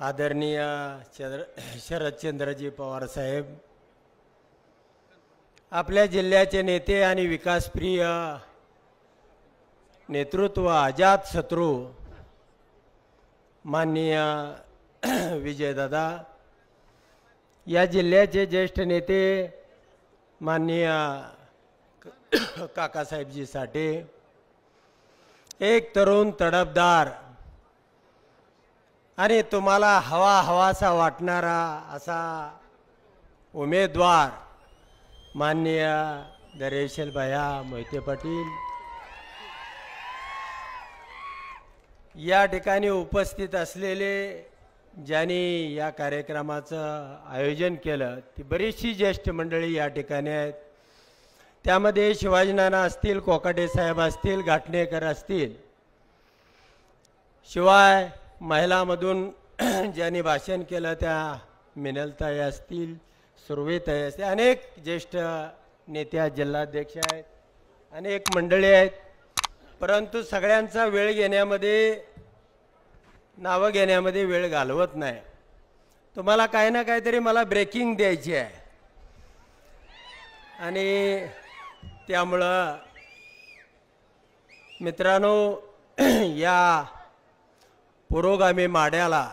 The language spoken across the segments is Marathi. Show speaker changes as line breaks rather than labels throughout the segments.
आदरणीय शरदचंद्रजी पवार साहेब, आपल्या जिल्ह्याचे नेते आणि विकासप्रिय नेतृत्व अजात शत्रू माननीय विजयदादा, या जिल्ह्याचे ज्येष्ठ नेते माननीय काकासाहेबजी साठे, एक तरुण तडफदार आणि तुम्हाला हवासा वाटणारा असा उमेदवार माननीय दरेशल भैया मोहिते पाटील, या ठिकाणी उपस्थित असलेले ज्यांनी या कार्यक्रमाचं आयोजन केलं ती बरीचशी ज्येष्ठ मंडळी या ठिकाणी आहेत। त्यामध्ये शिवाजीनाना असतील, कोकाटे साहेब असतील, घाटणेकर असतील, शिवाय महिलामधून ज्यांनी भाषण केलं त्या मिनलताई असतील, सुरवेताई असतील, अनेक ज्येष्ठ नेत्या, जिल्हाध्यक्ष आहेत, अनेक मंडळी आहेत। परंतु सगळ्यांचा वेळ घेण्यामध्ये, नावं घेण्यामध्ये वेळ घालवत नाही। तुम्हाला काही ना काहीतरी मला ब्रेकिंग द्यायची आहे आणि त्यामुळं मित्रांनो, या पुरोगामी माड्याला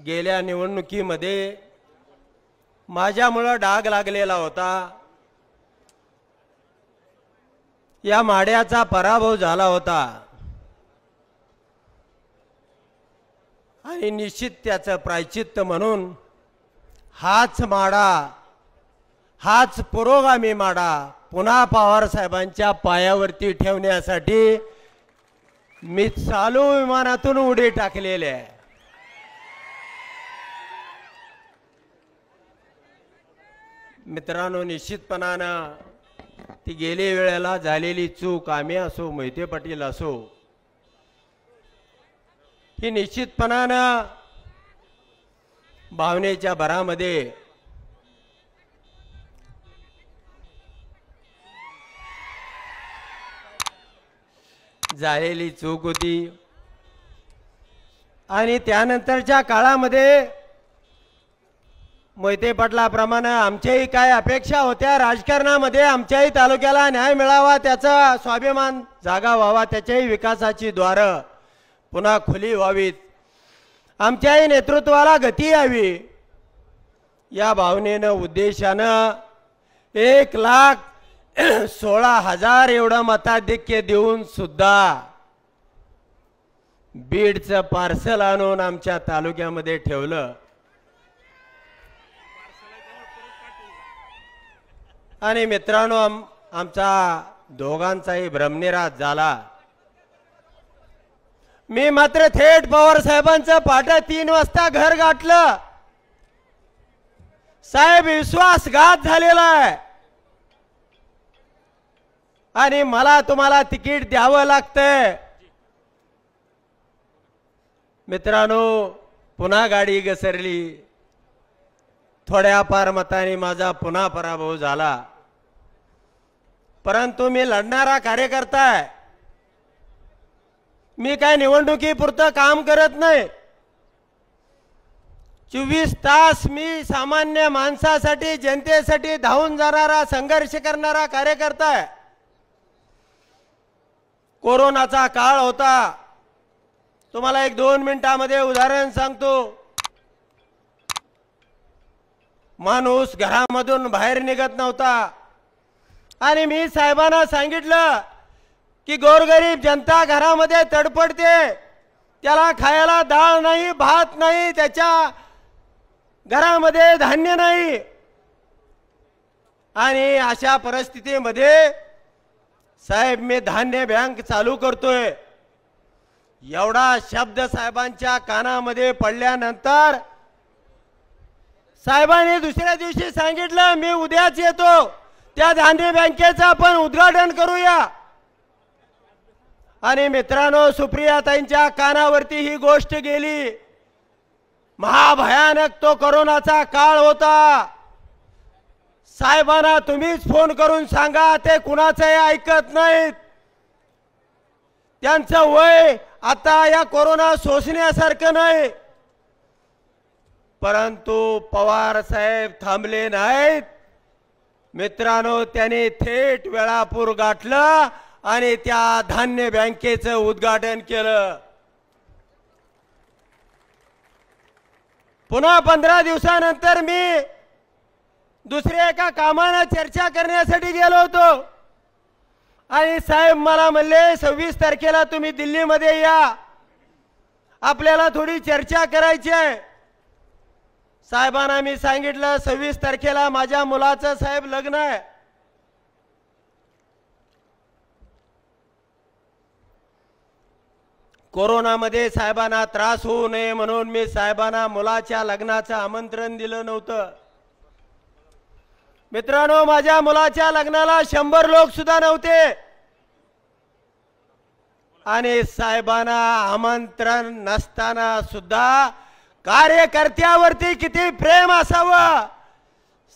गेल्या निवडणुकीमध्ये माझ्यामुळं डाग लागलेला होता। या माड्याचा पराभव झाला होता आणि निश्चित त्याचं प्रायश्चित्त म्हणून हाच माडा, हाच पुरोगामी माडा पुन्हा पवार साहेबांच्या पायावरती ठेवण्यासाठी मी चालू विमानातून उडी टाकलेली आहे। मित्रांनो, निश्चितपणानं ती गेली वेळेला झालेली चूक, आम्ही असो, मोहिते पाटील असो, ही निश्चितपणानं भावनेच्या भरामध्ये झालेली चूक होती आणि त्यानंतरच्या काळामध्ये मोहिते पाटलाप्रमाणे आमच्याही काय अपेक्षा होत्या राजकारणामध्ये, आमच्याही तालुक्याला न्याय मिळावा, त्याचा स्वाभिमान जागा व्हावा, त्याच्याही विकासाची द्वारं पुन्हा खुली व्हावीत, आमच्याही नेतृत्वाला गती यावी, या भावनेनं, उद्देशानं 1,16,000 एवढं मताधिक्य देऊन सुद्धा बीडचं पार्सल आणून आमच्या तालुक्यामध्ये ठेवलं आणि मित्रांनो, आमचा दोघांचाही भ्रमनिरास झाला। मी मात्र थेट पवार साहेबांचं पहाटे 3 वाजता घर गाठलं। साहेब, विश्वासघात झालेला आहे आणि मला तुम्हाला तिकीट द्यावं लागतंय। मित्रांनो, पुन्हा गाडी घसरली, थोड्याफार मताने माझा पुन्हा पराभव झाला, परंतु मी लढणारा कार्यकर्ता आहे। मी काय निवडणुकीपुरतं काम करत नाही। 24 तास मी सामान्य माणसासाठी, जनतेसाठी धावून जाणारा, संघर्ष करणारा कार्यकर्ता आहे। कोरोनाचा काळ होता, तुम्हाला 1-2 मिनिटांमध्ये उदाहरण सांगतो। माणूस घरामधून बाहेर निघत नव्हता आणि मी साहेबांना सांगितलं की गोरगरीब जनता घरामध्ये तडपडते, त्याला खायला डाळ नाही, भात नाही, त्याच्या घरामध्ये धान्य नाही आणि अशा परिस्थितीमध्ये साहेब मी धान्य बँक चालू करतोय। एवढा शब्द साहेबांच्या कानामध्ये पडल्यानंतर साहेबांनी दुसऱ्या दिवशी सांगितलं, मी उद्याच येतो, त्या धान्य बँकेचं आपण उद्घाटन करूया। आणि मित्रांनो, सुप्रियाताईंच्या कानावरती ही गोष्ट गेली। महाभयानक तो कोरोनाचा काळ होता। साहेबांना तुम्हीच फोन करून सांगा, ते कुणाचंही ऐकत नाहीत। त्यांचं वय आता या कोरोना सोसण्यासारखं नाही। परंतु पवार साहेब थांबले नाहीत मित्रांनो. त्यांनी थेट वेळापूर गाठलं आणि त्या धान्य बँकेचं उद्घाटन केलं. पुन्हा 15 दिवसानंतर मी दुसऱ्या एका कामानं चर्चा करण्यासाठी गेलो होतो आणि साहेब मला म्हणले 26 तारखेला तुम्ही दिल्लीमध्ये या, आपल्याला थोडी चर्चा करायची आहे. साहेबांना मी सांगितलं 26 तारखेला माझ्या मुलाचं साहेब लग्न आहे. कोरोनामध्ये साहेबांना त्रास होऊ नये म्हणून मी साहेबांना मुलाच्या लग्नाचं आमंत्रण दिलं नव्हतं. मित्रांनो, माझ्या मुलाच्या लग्नाला 100 लोक सुद्धा नव्हते आणि साहेबांना आमंत्रण नसताना सुद्धा कार्यकर्त्यावरती किती प्रेम असावं.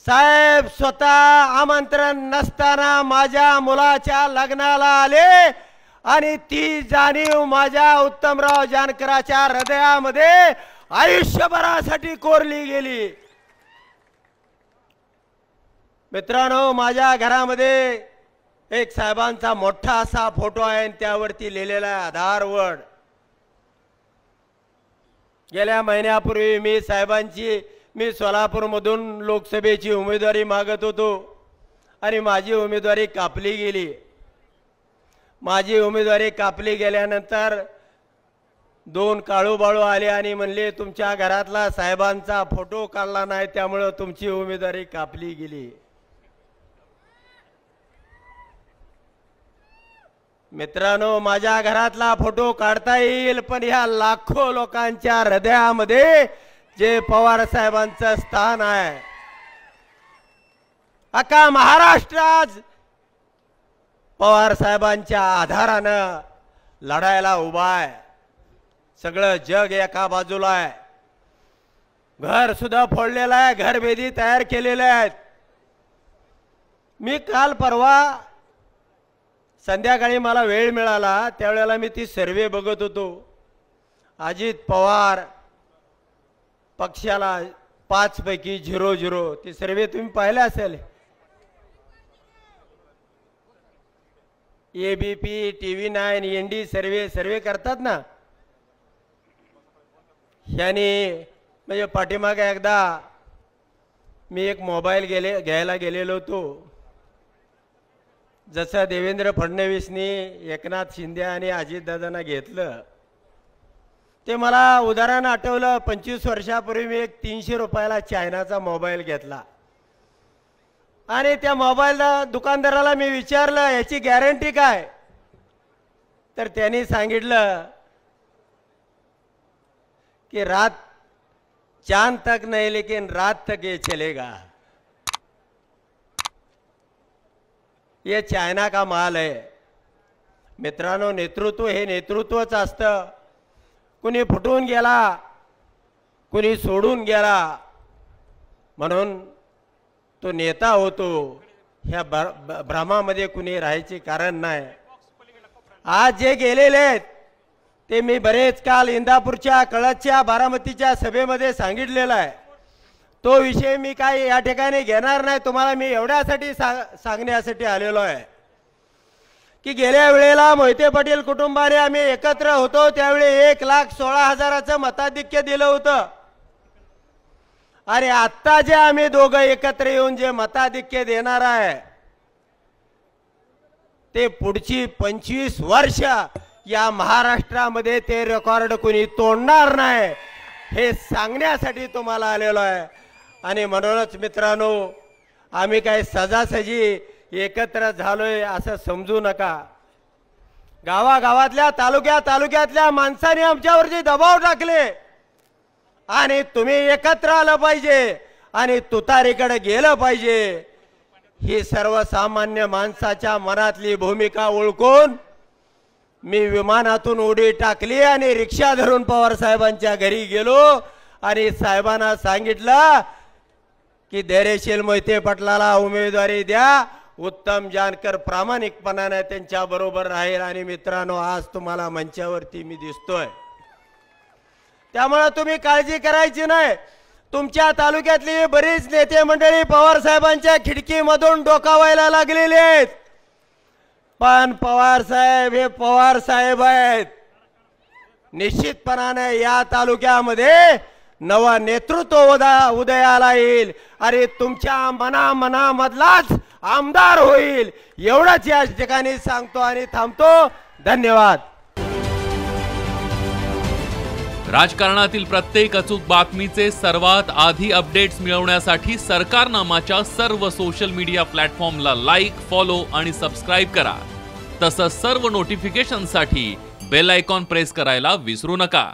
साहेब स्वतः आमंत्रण नसताना माझ्या मुलाच्या लग्नाला आले आणि ती जाणीव माझ्या उत्तमराव जानकरांच्या हृदयामध्ये आयुष्यभरासाठी कोरली गेली. मित्रांनो, माझ्या घरामध्ये एक साहेबांचा मोठा असा फोटो आहे आणि त्यावरती लिहिलेला आहे आधारवड. गेल्या महिन्यापूर्वी मी सोलापूरमधून लोकसभेची उमेदवारी मागत होतो आणि माझी उमेदवारी कापली गेली. माझी उमेदवारी कापली गेल्यानंतर 2 काळूबाळू आले आणि म्हणले तुमच्या घरातला साहेबांचा फोटो काढला नाही त्यामुळे तुमची उमेदवारी कापली गेली. मित्रांनो, माझ्या घरातला फोटो काढता येईल पण ह्या लाखो लोकांच्या हृदयामध्ये जे पवार साहेबांचं स्थान आहे, अख्खा महाराष्ट्र आज पवार साहेबांच्या आधारानं लढायला उभा आहे. सगळं जग एका बाजूला आहे. घर सुद्धा फोडलेलं आहे, घरभेदी तयार केलेले आहेत. मी काल परवा संध्याकाळी मला वेळ मिळाला त्यावेळेला मी ती सर्वे बघत होतो. अजित पवार पक्षाला 5 पैकी 0-0 ती सर्वे तुम्ही पाहिले असेल. ABP, TV9, ND सर्वे करतात ना. याने म्हणजे पाठीमागे एकदा मी एक मोबाईल घ्यायला गेलेलो होतो. जसं देवेंद्र फडणवीसनी एकनाथ शिंदे आणि अजितदादांना घेतलं ते मला उदाहरण आठवलं. 25 वर्षापूर्वी मी एक 300 रुपयाला चायनाचा मोबाईल घेतला आणि त्या मोबाईलला दुकानदाराला मी विचारलं याची गॅरंटी काय, तर त्यांनी सांगितलं कि रात चांद तक नहीं लेकिन रात तक ये चलेगा. ये चायना का माल है. मित्रांनो, नेतृत्व हे नेतृत्वच असतं. कुणी फुटून गेला, कुणी सोडून गेला म्हणून तो नेता होतो ह्या भ्रमामध्ये कुणी राहायचे कारण नाही. आज जे गेलेले आहेत ते मी बरेच काल इंदापूरच्या, कळसच्या, बारामतीच्या सभेमध्ये सांगितलेलं आहे. तो विषय मी काय या ठिकाणी घेणार नाही. तुम्हाला मी एवढ्यासाठी सांगण्यासाठी आलेलो आहे की गेल्या वेळेला मोहिते पाटील कुटुंबाने आम्ही एकत्र होतो त्यावेळी 1,16,000चं मताधिक्य दिलं होतं आणि आता जे आम्ही दोघं एकत्र येऊन जे मताधिक्य देणार आहे ते पुढची 25 वर्ष या महाराष्ट्रामध्ये ते रेकॉर्ड कोणी तोडणार नाही हे सांगण्यासाठी तुम्हाला आलेलो आहे. आणि म्हणूनच मित्रांनो, आम्ही काय सजासजी एकत्र झालोय असं समजू नका. गावागावातल्या, तालुक्यातल्या माणसांनी आमच्यावरती दबाव टाकले आणि तुम्ही एकत्र आलं पाहिजे आणि तुतारीकडे गेलं पाहिजे. ही सर्वसामान्य माणसाच्या मनातली भूमिका ओळखून मी विमानातून उडी टाकली आणि रिक्षा धरून पवार साहेबांच्या घरी गेलो आणि साहेबांना सांगितलं की धैर्यशील मोहिते पाटलाला उमेदवारी द्या. उत्तम जानकर प्रामाणिकपणाने त्यांच्या बरोबर राहील. आणि मित्रांनो, आज तुम्हाला मंचावरती मी दिसतोय त्यामुळे तुम्ही काळजी करायची नाही. तुमच्या तालुक्यातली बरीच नेते मंडळी पवार साहेबांच्या खिडकीमधून डोकावायला लागलेली आहेत, पण पवार साहेब हे पवार साहेब आहेत. निश्चितपणाने या तालुक्यामध्ये नवा नेतृत्व उदयाला येईल आणि तुमच्या मनामधलाच आमदार होईल एवढंच या ठिकाणी सांगतो आणि थांबतो. धन्यवाद.
राजकारणातील प्रत्येक अचूक बातमीचे सर्वात आधी अपडेट्स मिळवण्यासाठी सरकारनामाच्या सर्व सोशल मीडिया प्लॅटफॉर्मला लाईक, फॉलो आणि सबस्क्राईब करा. तसंच सर्व नोटिफिकेशनसाठी बेल आयकॉन प्रेस करायला विसरू नका.